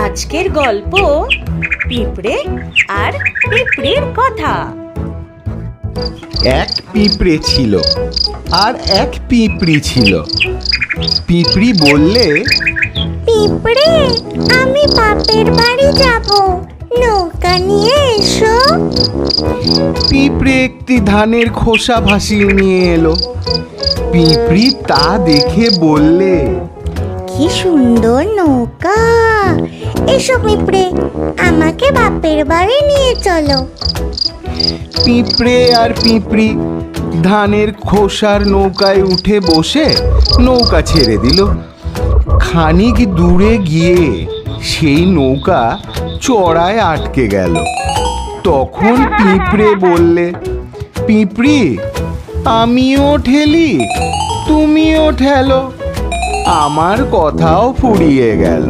আজকের গল্প পিঁপড়ে আর পিঁপড়ির কথা। এক পিঁপড়ে ছিল আর এক পিঁপড়ি ছিল। পিঁপড়ি বললে, পিঁপড়ে, আমি বাপের বাড়ি যাব, নৌকা নিয়ে এসো। পিঁপড়ে একটি ধানের খোসা ভাসিয়ে নিয়ে এলো। পিঁপড়ি তা দেখে বললে, কি সুন্দর নৌকা! এসো পিঁপড়ে, আমাকে বাপের বাড়ি নিয়ে চলো। পিঁপড়ে আর পিঁপড়ি ধানের খোসার নৌকায় উঠে বসে নৌকা ছেড়ে দিল। খানিক দূরে গিয়ে সেই নৌকা চড়ায় আটকে গেল। তখন পিঁপড়ে বললে, পিঁপড়ি, আমিও ঠেলি, তুমিও ঠেলো, আমার কথাও ফুরিয়ে গেল।